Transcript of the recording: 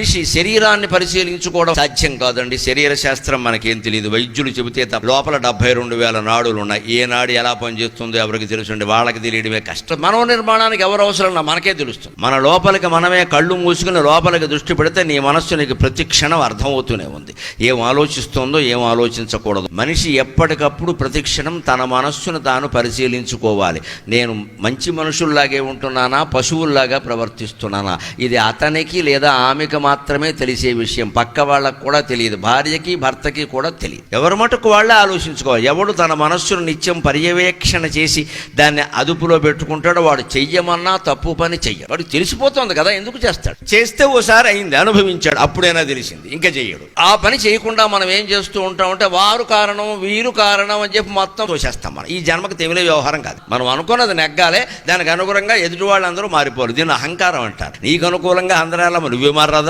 మనిషి శరీరాన్ని పరిశీలించుకోవడం సాధ్యం కాదండి. శరీర శాస్త్రం మనకేం తెలియదు. వైద్యులు చెబితే లోపల 72,000 నాడులు ఉన్నాయి. ఏ నాడు ఎలా పనిచేస్తుందో ఎవరికి తెలుసండి, వాళ్ళకి తెలియడమే కష్టం. మనోనిర్మాణానికి ఎవరు అవసరం మనకే తెలుస్తుంది. మన లోపలికి మనమే కళ్ళు మూసుకుని లోపలికి దృష్టి పెడితే నీ మనస్సు నీకు ప్రతి క్షణం అర్థమవుతూనే ఉంది. ఏం ఆలోచిస్తుందో ఏం ఆలోచించకూడదు. మనిషి ఎప్పటికప్పుడు ప్రతి క్షణం తన మనస్సును తాను పరిశీలించుకోవాలి. నేను మంచి మనుషుల్లాగే ఉంటున్నానా, పశువుల్లాగా ప్రవర్తిస్తున్నానా? ఇది అతనికి లేదా ఆమెకు మాత్రమే తెలిసే విషయం. పక్క వాళ్ళకు కూడా తెలియదు. భార్యకి భర్తకి కూడా తెలియదు. ఎవరి మటుకు వాళ్ళే ఆలోచించుకోవాలి. ఎవడు తన మనస్సును నిత్యం పర్యవేక్షణ చేసి దాన్ని అదుపులో పెట్టుకుంటాడో వాడు చెయ్యమన్నా తప్పు పని చెయ్యడు. వాడు తెలిసిపోతుంది కదా, ఎందుకు చేస్తాడు? చేస్తే ఓసారి అయింది, అనుభవించాడు, అప్పుడైనా తెలిసింది, ఇంకా చెయ్యడు. ఆ పని చేయకుండా మనం ఏం చేస్తూ ఉంటామంటే వారు కారణం వీరు కారణం అని చెప్పి మొత్తం తోసేస్తాం. మనం ఈ జన్మకు తెలియని వ్యవహారం కాదు. మనం అనుకున్నది నెగ్గాలే, దానికి అనుగుణంగా ఎదుటి వాళ్ళందరూ మారిపోరు. దీన్ని అహంకారం అంటారు. నీకు అనుకూలంగా అందరూ నువ్వే మారరాదా?